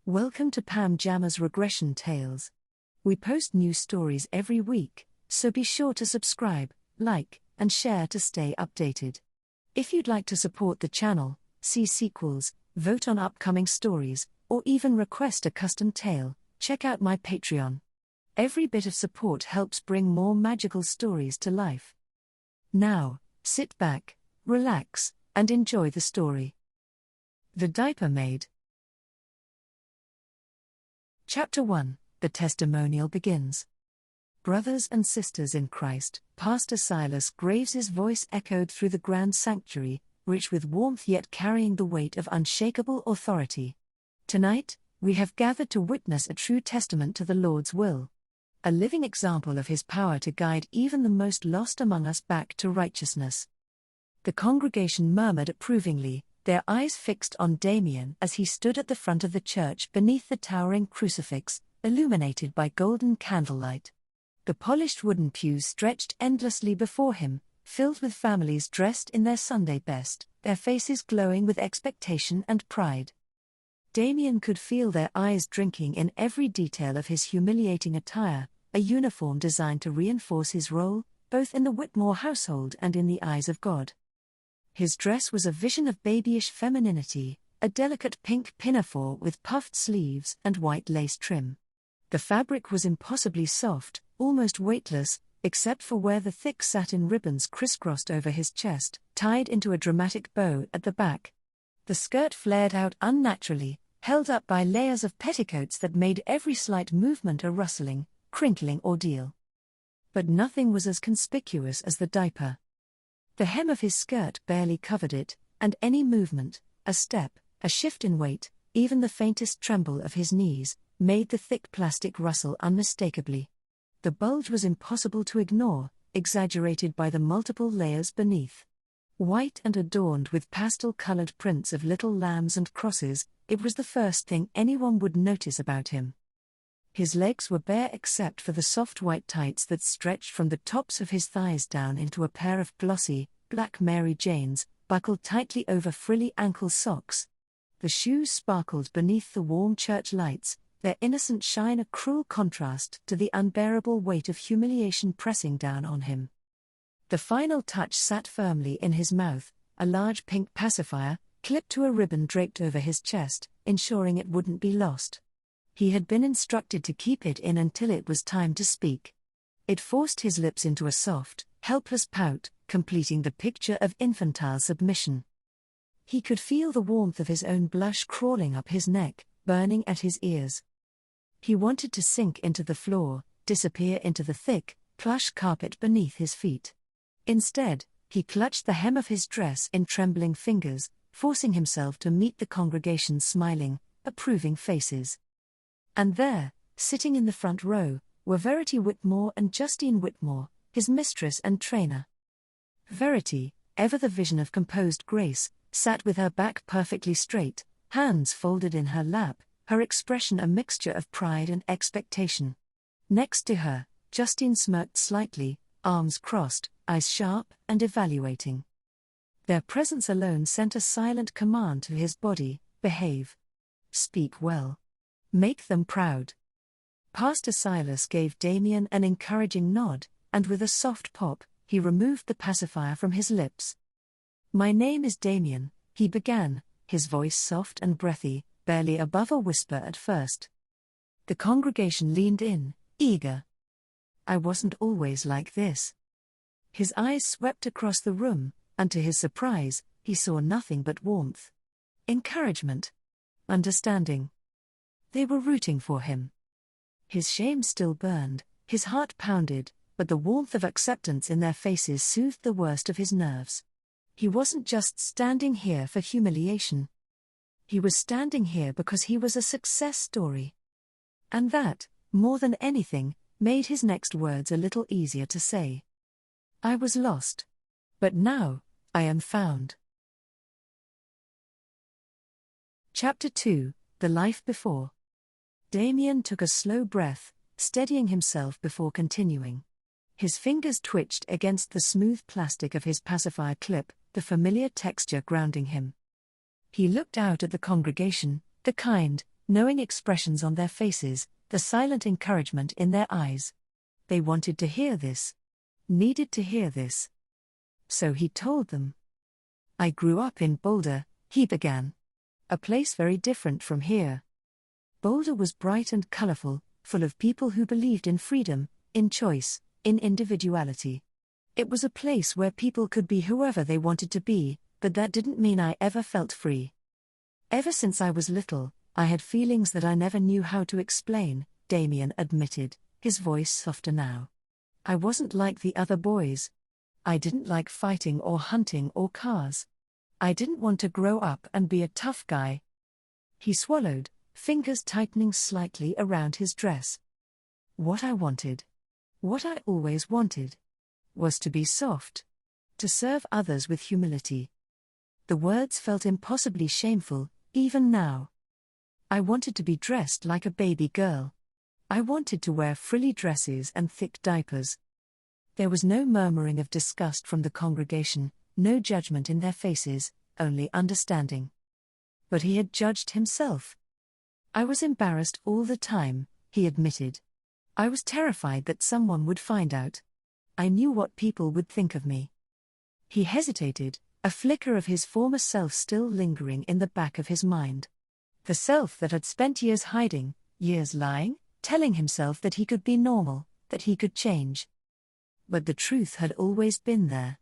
Welcome to Pam Jammer's Regression Tales. We post new stories every week, so be sure to subscribe, like, and share to stay updated. If you'd like to support the channel, see sequels, vote on upcoming stories, or even request a custom tale, check out my Patreon. Every bit of support helps bring more magical stories to life. Now, sit back, relax, and enjoy the story. The Diaper Maid. Chapter 1, The Testimonial begins. Brothers and sisters in Christ, Pastor Silas Graves's voice echoed through the grand sanctuary, rich with warmth yet carrying the weight of unshakable authority. Tonight, we have gathered to witness a true testament to the Lord's will. A living example of His power to guide even the most lost among us back to righteousness. The congregation murmured approvingly, their eyes fixed on Damien as he stood at the front of the church beneath the towering crucifix, illuminated by golden candlelight. The polished wooden pews stretched endlessly before him, filled with families dressed in their Sunday best, their faces glowing with expectation and pride. Damien could feel their eyes drinking in every detail of his humiliating attire, a uniform designed to reinforce his role, both in the Whitmore household and in the eyes of God. His dress was a vision of babyish femininity, a delicate pink pinafore with puffed sleeves and white lace trim. The fabric was impossibly soft, almost weightless, except for where the thick satin ribbons crisscrossed over his chest, tied into a dramatic bow at the back. The skirt flared out unnaturally, held up by layers of petticoats that made every slight movement a rustling, crinkling ordeal. But nothing was as conspicuous as the diaper. The hem of his skirt barely covered it, and any movement, a step, a shift in weight, even the faintest tremble of his knees, made the thick plastic rustle unmistakably. The bulge was impossible to ignore, exaggerated by the multiple layers beneath. White and adorned with pastel-colored prints of little lambs and crosses, it was the first thing anyone would notice about him. His legs were bare except for the soft white tights that stretched from the tops of his thighs down into a pair of glossy, black Mary Janes, buckled tightly over frilly ankle socks. The shoes sparkled beneath the warm church lights, their innocent shine a cruel contrast to the unbearable weight of humiliation pressing down on him. The final touch sat firmly in his mouth, a large pink pacifier, clipped to a ribbon draped over his chest, ensuring it wouldn't be lost. He had been instructed to keep it in until it was time to speak. It forced his lips into a soft, helpless pout, completing the picture of infantile submission. He could feel the warmth of his own blush crawling up his neck, burning at his ears. He wanted to sink into the floor, disappear into the thick, plush carpet beneath his feet. Instead, he clutched the hem of his dress in trembling fingers, forcing himself to meet the congregation's smiling, approving faces. And there, sitting in the front row, were Verity Whitmore and Justine Whitmore, his mistress and trainer. Verity, ever the vision of composed grace, sat with her back perfectly straight, hands folded in her lap, her expression a mixture of pride and expectation. Next to her, Justine smirked slightly, arms crossed, eyes sharp and evaluating. Their presence alone sent a silent command to his body: behave. Speak well. Make them proud. Pastor Silas gave Damien an encouraging nod, and with a soft pop, he removed the pacifier from his lips. "My name is Damien," he began, his voice soft and breathy, barely above a whisper at first. The congregation leaned in, eager. "I wasn't always like this." His eyes swept across the room, and to his surprise, he saw nothing but warmth. Encouragement. Understanding. They were rooting for him. His shame still burned, his heart pounded, but the warmth of acceptance in their faces soothed the worst of his nerves. He wasn't just standing here for humiliation. He was standing here because he was a success story. And that, more than anything, made his next words a little easier to say. "I was lost. But now, I am found." Chapter 2, The Life Before. Damien took a slow breath, steadying himself before continuing. His fingers twitched against the smooth plastic of his pacifier clip, the familiar texture grounding him. He looked out at the congregation, the kind, knowing expressions on their faces, the silent encouragement in their eyes. They wanted to hear this. Needed to hear this. So he told them. I grew up in Boulder, he began. A place very different from here. Boulder was bright and colorful, full of people who believed in freedom, in choice, in individuality. It was a place where people could be whoever they wanted to be, but that didn't mean I ever felt free. Ever since I was little, I had feelings that I never knew how to explain, Damien admitted, his voice softer now. I wasn't like the other boys. I didn't like fighting or hunting or cars. I didn't want to grow up and be a tough guy. He swallowed, fingers tightening slightly around his dress. What I wanted, what I always wanted, was to be soft. To serve others with humility. The words felt impossibly shameful, even now. I wanted to be dressed like a baby girl. I wanted to wear frilly dresses and thick diapers. There was no murmuring of disgust from the congregation, no judgment in their faces, only understanding. But he had judged himself. I was embarrassed all the time, he admitted. I was terrified that someone would find out. I knew what people would think of me. He hesitated, a flicker of his former self still lingering in the back of his mind. The self that had spent years hiding, years lying, telling himself that he could be normal, that he could change. But the truth had always been there.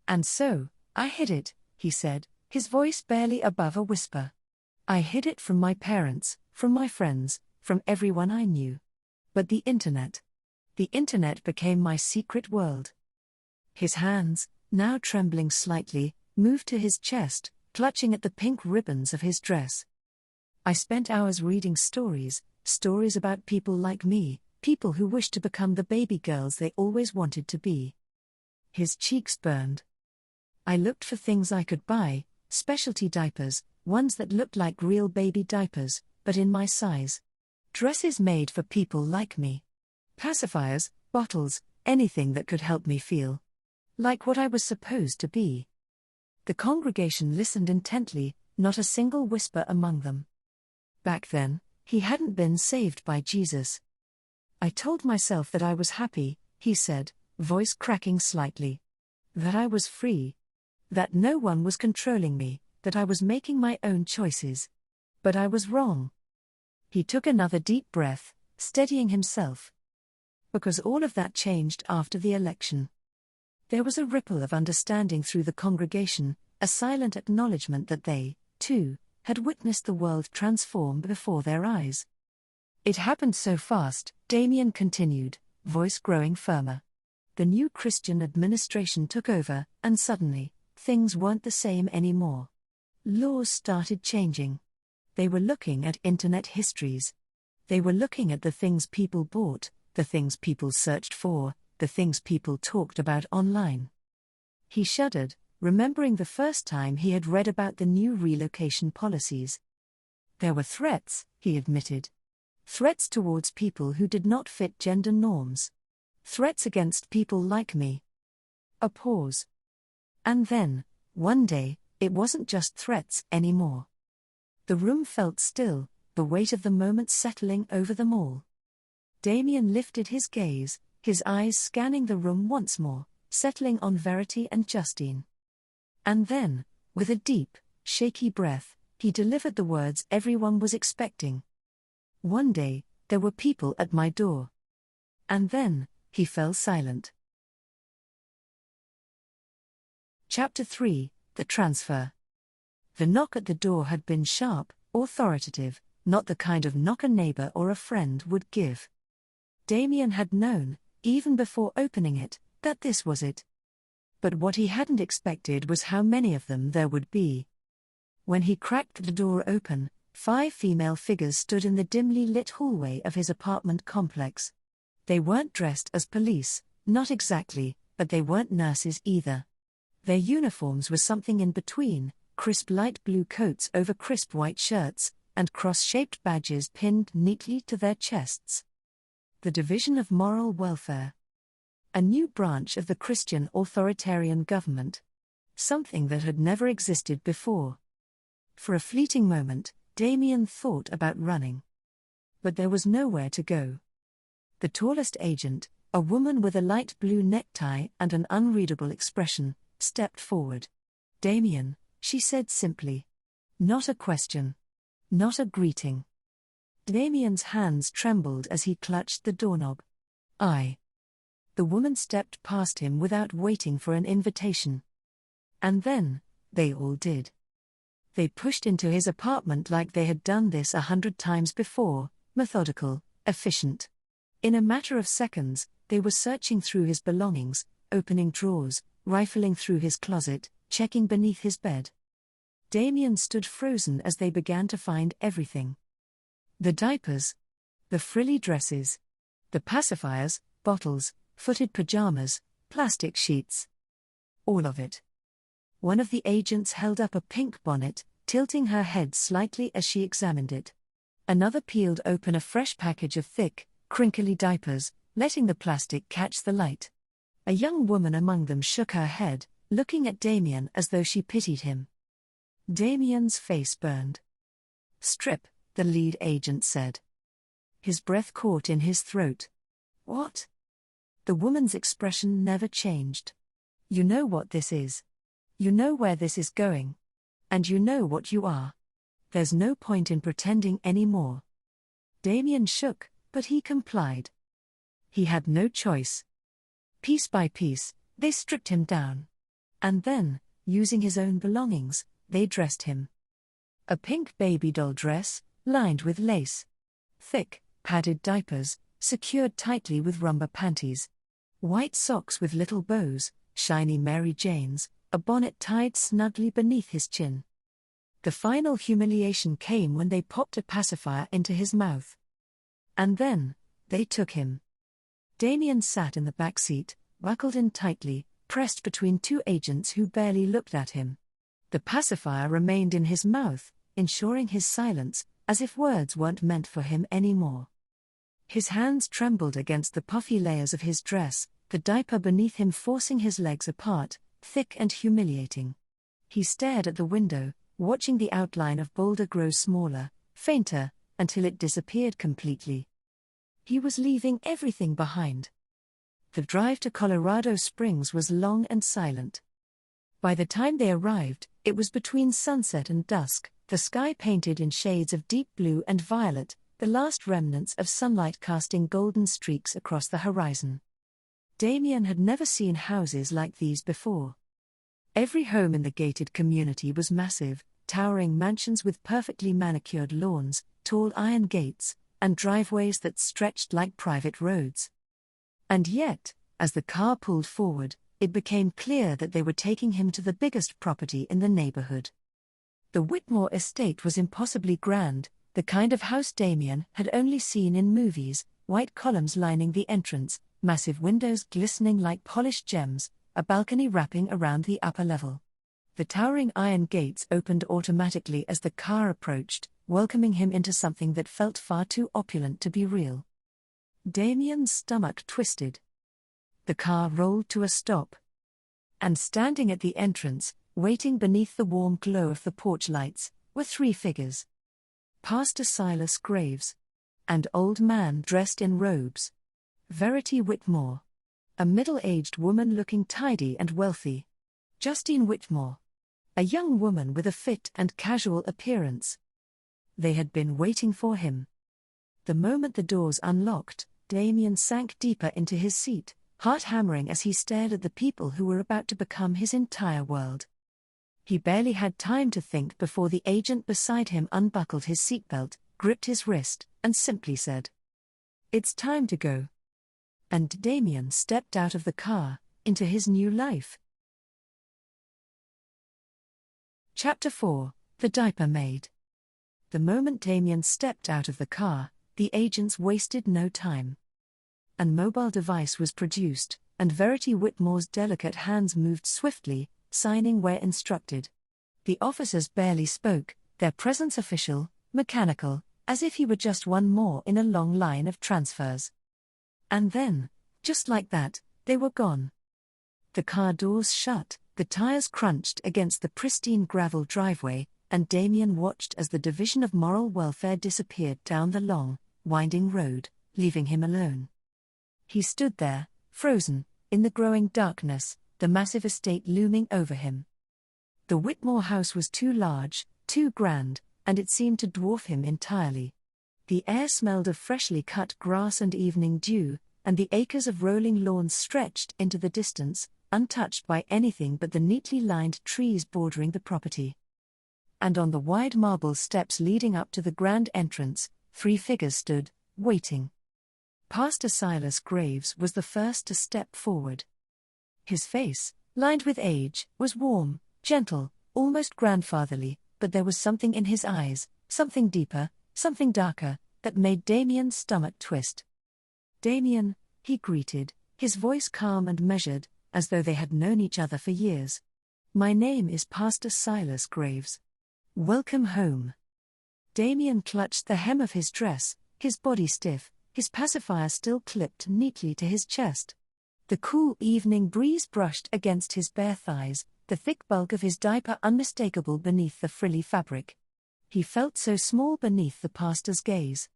And so, I hid it, he said, his voice barely above a whisper. I hid it from my parents, from my friends, from everyone I knew. But the internet became my secret world. His hands, now trembling slightly, moved to his chest, clutching at the pink ribbons of his dress. I spent hours reading stories about people like me, people who wished to become the baby girls they always wanted to be. His cheeks burned. I looked for things I could buy, specialty diapers, ones that looked like real baby diapers, but in my size. Dresses made for people like me. Pacifiers, bottles, anything that could help me feel like what I was supposed to be. The congregation listened intently, not a single whisper among them. Back then, he hadn't been saved by Jesus. I told myself that I was happy, he said, voice cracking slightly. That I was free. That no one was controlling me, that I was making my own choices. But I was wrong. He took another deep breath, steadying himself. Because all of that changed after the election. There was a ripple of understanding through the congregation, a silent acknowledgement that they, too, had witnessed the world transform before their eyes. It happened so fast, Damien continued, voice growing firmer. The new Christian administration took over, and suddenly, things weren't the same anymore. Laws started changing. They were looking at internet histories. They were looking at the things people bought, the things people searched for, the things people talked about online. He shuddered, remembering the first time he had read about the new relocation policies. There were threats, he admitted. Threats towards people who did not fit gender norms. Threats against people like me. A pause. And then, one day, it wasn't just threats anymore. The room felt still, the weight of the moment settling over them all. Damien lifted his gaze, his eyes scanning the room once more, settling on Verity and Justine. And then, with a deep, shaky breath, he delivered the words everyone was expecting. One day, there were people at my door. And then, he fell silent. Chapter 3, The Transfer. The knock at the door had been sharp, authoritative, not the kind of knock a neighbor or a friend would give. Damien had known, even before opening it, that this was it. But what he hadn't expected was how many of them there would be. When he cracked the door open, 5 female figures stood in the dimly lit hallway of his apartment complex. They weren't dressed as police, not exactly, but they weren't nurses either. Their uniforms were something in between, crisp light blue coats over crisp white shirts, and cross-shaped badges pinned neatly to their chests. The Division of Moral Welfare. A new branch of the Christian authoritarian government. Something that had never existed before. For a fleeting moment, Damien thought about running. But there was nowhere to go. The tallest agent, a woman with a light blue necktie and an unreadable expression, stepped forward. "Damien," she said simply. Not a question. Not a greeting. Damien's hands trembled as he clutched the doorknob. "I." The woman stepped past him without waiting for an invitation. And then, they all did. They pushed into his apartment like they had done this 100 times before, methodical, efficient. In a matter of seconds, they were searching through his belongings, opening drawers, rifling through his closet, checking beneath his bed. Damien stood frozen as they began to find everything. The diapers. The frilly dresses. The pacifiers, bottles, footed pajamas, plastic sheets. All of it. One of the agents held up a pink bonnet, tilting her head slightly as she examined it. Another peeled open a fresh package of thick, crinkly diapers, letting the plastic catch the light. A young woman among them shook her head, looking at Damien as though she pitied him. Damien's face burned. "Strip," the lead agent said. His breath caught in his throat. "What?" The woman's expression never changed. "You know what this is. You know where this is going. And you know what you are. There's no point in pretending anymore." Damien shook, but he complied. He had no choice. Piece by piece, they stripped him down. And then, using his own belongings, they dressed him. A pink baby doll dress, lined with lace. Thick, padded diapers, secured tightly with rubber panties. White socks with little bows, shiny Mary Janes, a bonnet tied snugly beneath his chin. The final humiliation came when they popped a pacifier into his mouth. And then, they took him. Damien sat in the back seat, buckled in tightly, pressed between two agents who barely looked at him. The pacifier remained in his mouth, ensuring his silence, as if words weren't meant for him anymore. His hands trembled against the puffy layers of his dress, the diaper beneath him forcing his legs apart, thick and humiliating. He stared at the window, watching the outline of Boulder grow smaller, fainter, until it disappeared completely. He was leaving everything behind. The drive to Colorado Springs was long and silent. By the time they arrived, it was between sunset and dusk, the sky painted in shades of deep blue and violet, the last remnants of sunlight casting golden streaks across the horizon. Damien had never seen houses like these before. Every home in the gated community was massive, towering mansions with perfectly manicured lawns, tall iron gates, and driveways that stretched like private roads. And yet, as the car pulled forward, it became clear that they were taking him to the biggest property in the neighborhood. The Whitmore estate was impossibly grand, the kind of house Damien had only seen in movies, white columns lining the entrance, massive windows glistening like polished gems, a balcony wrapping around the upper level. The towering iron gates opened automatically as the car approached, welcoming him into something that felt far too opulent to be real. Damien's stomach twisted. The car rolled to a stop. And standing at the entrance, waiting beneath the warm glow of the porch lights, were three figures. Pastor Silas Graves. An old man dressed in robes. Verity Whitmore. A middle-aged woman looking tidy and wealthy. Justine Whitmore. A young woman with a fit and casual appearance. They had been waiting for him. The moment the doors unlocked, Damien sank deeper into his seat, heart hammering as he stared at the people who were about to become his entire world. He barely had time to think before the agent beside him unbuckled his seatbelt, gripped his wrist, and simply said, "It's time to go." And Damien stepped out of the car, into his new life. Chapter 4, The Diaper Maid. The moment Damien stepped out of the car, the agents wasted no time. A mobile device was produced, and Verity Whitmore's delicate hands moved swiftly, signing where instructed. The officers barely spoke, their presence official, mechanical, as if he were just one more in a long line of transfers. And then, just like that, they were gone. The car doors shut, the tires crunched against the pristine gravel driveway, and Damien watched as the division of moral welfare disappeared down the long, winding road, leaving him alone. He stood there, frozen, in the growing darkness, the massive estate looming over him. The Whitmore house was too large, too grand, and it seemed to dwarf him entirely. The air smelled of freshly cut grass and evening dew, and the acres of rolling lawns stretched into the distance, untouched by anything but the neatly lined trees bordering the property. And on the wide marble steps leading up to the grand entrance, 3 figures stood, waiting. Pastor Silas Graves was the first to step forward. His face, lined with age, was warm, gentle, almost grandfatherly, but there was something in his eyes, something deeper, something darker, that made Damien's stomach twist. "Damien," he greeted, his voice calm and measured, as though they had known each other for years. "My name is Pastor Silas Graves. Welcome home." Damien clutched the hem of his dress, his body stiff, his pacifier still clipped neatly to his chest. The cool evening breeze brushed against his bare thighs, the thick bulk of his diaper unmistakable beneath the frilly fabric. He felt so small beneath the pastor's gaze.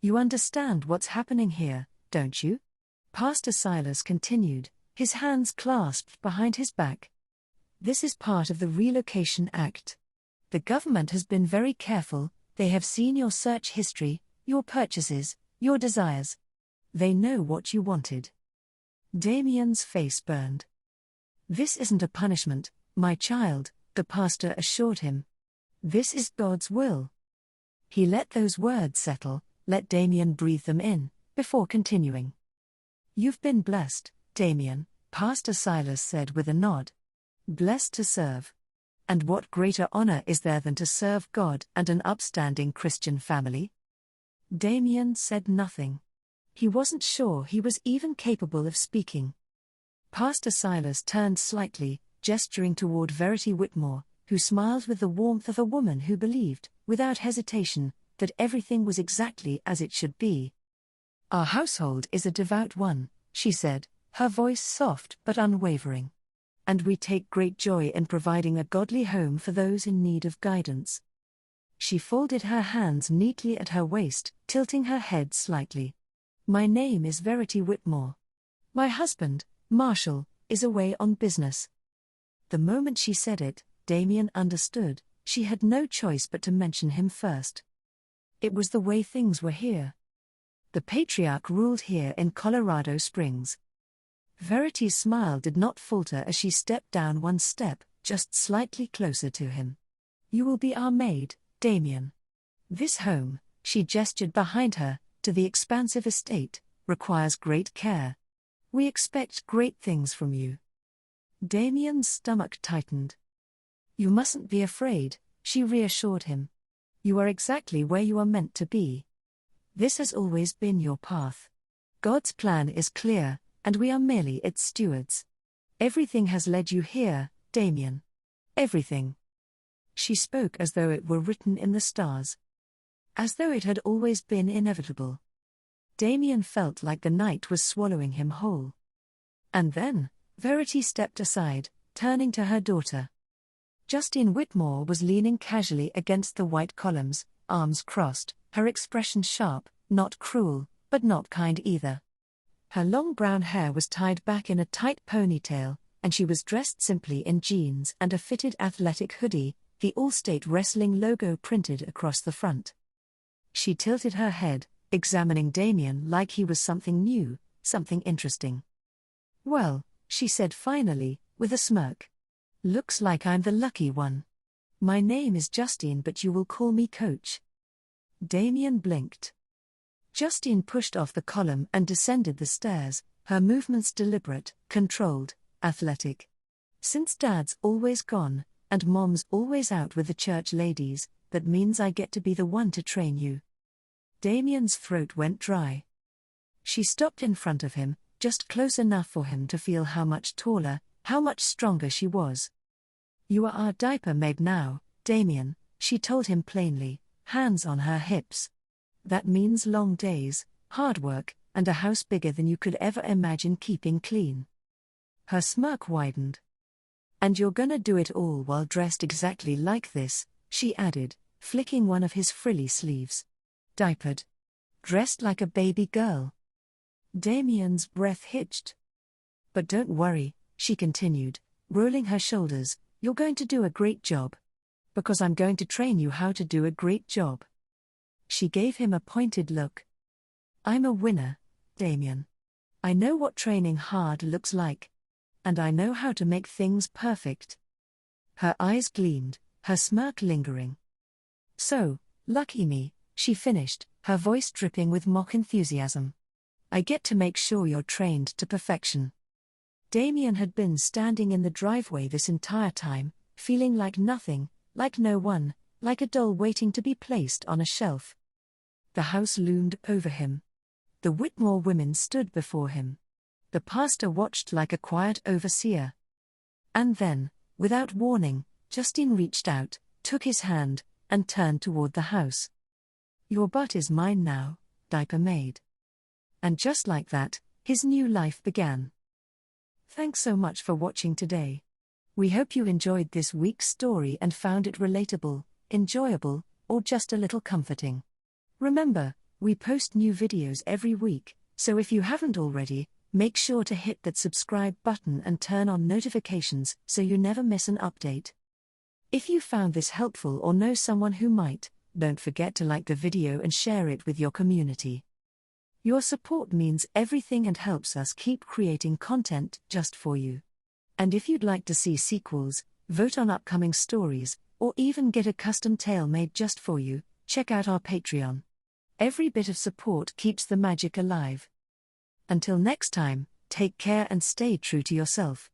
"You understand what's happening here, don't you?" Pastor Silas continued, his hands clasped behind his back. "This is part of the Relocation Act. The government has been very careful, they have seen your search history, your purchases, your desires. They know what you wanted." Damien's face burned. "This isn't a punishment, my child," the pastor assured him. "This is God's will." He let those words settle, let Damien breathe them in, before continuing. "You've been blessed, Damien," Pastor Silas said with a nod. "Blessed to serve. And what greater honor is there than to serve God and an upstanding Christian family?" Damien said nothing. He wasn't sure he was even capable of speaking. Pastor Silas turned slightly, gesturing toward Verity Whitmore, who smiled with the warmth of a woman who believed, without hesitation, that everything was exactly as it should be. "Our household is a devout one," she said, her voice soft but unwavering. "And we take great joy in providing a godly home for those in need of guidance." She folded her hands neatly at her waist, tilting her head slightly. "My name is Verity Whitmore. My husband, Marshall, is away on business." The moment she said it, Damien understood, she had no choice but to mention him first. It was the way things were here. The patriarch ruled here in Colorado Springs. Verity's smile did not falter as she stepped down one step, just slightly closer to him. "You will be our maid, Damien. This home," she gestured behind her, to the expansive estate, "requires great care. We expect great things from you." Damien's stomach tightened. "You mustn't be afraid," she reassured him. "You are exactly where you are meant to be. This has always been your path. God's plan is clear, and we are merely its stewards. Everything has led you here, Damien. Everything." She spoke as though it were written in the stars. As though it had always been inevitable. Damien felt like the night was swallowing him whole. And then, Verity stepped aside, turning to her daughter. Justine Whitmore was leaning casually against the white columns, arms crossed, her expression sharp, not cruel, but not kind either. Her long brown hair was tied back in a tight ponytail, and she was dressed simply in jeans and a fitted athletic hoodie, the All-State Wrestling logo printed across the front. She tilted her head, examining Damien like he was something new, something interesting. "Well," she said finally, with a smirk. "Looks like I'm the lucky one. My name is Justine, but you will call me Coach." Damien blinked. Justine pushed off the column and descended the stairs, her movements deliberate, controlled, athletic. "Since Dad's always gone, and Mom's always out with the church ladies, that means I get to be the one to train you." Damien's throat went dry. She stopped in front of him, just close enough for him to feel how much taller, how much stronger she was. "You are our diaper maid now, Damien," she told him plainly, hands on her hips. "That means long days, hard work, and a house bigger than you could ever imagine keeping clean." Her smirk widened. "And you're gonna do it all while dressed exactly like this, she added, flicking one of his frilly sleeves. Diapered. Dressed like a baby girl. Damien's breath hitched. But don't worry, she continued, rolling her shoulders, you're going to do a great job. Because I'm going to train you how to do a great job. She gave him a pointed look. I'm a winner, Damien. I know what training hard looks like. And I know how to make things perfect. Her eyes gleamed, her smirk lingering. So, lucky me, she finished, her voice dripping with mock enthusiasm. I get to make sure you're trained to perfection. Damien had been standing in the driveway this entire time, feeling like nothing, like no one, like a doll waiting to be placed on a shelf. The house loomed over him. The Whitmore women stood before him. The pastor watched like a quiet overseer. And then, without warning, Justine reached out, took his hand, and turned toward the house. Your butt is mine now, Diaper Maid. And just like that, his new life began. Thanks so much for watching today. We hope you enjoyed this week's story and found it relatable, enjoyable, or just a little comforting. Remember, we post new videos every week, so if you haven't already, make sure to hit that subscribe button and turn on notifications so you never miss an update. If you found this helpful or know someone who might, don't forget to like the video and share it with your community. Your support means everything and helps us keep creating content just for you. And if you'd like to see sequels, vote on upcoming stories, or even get a custom tale made just for you, check out our Patreon. Every bit of support keeps the magic alive. Until next time, take care and stay true to yourself.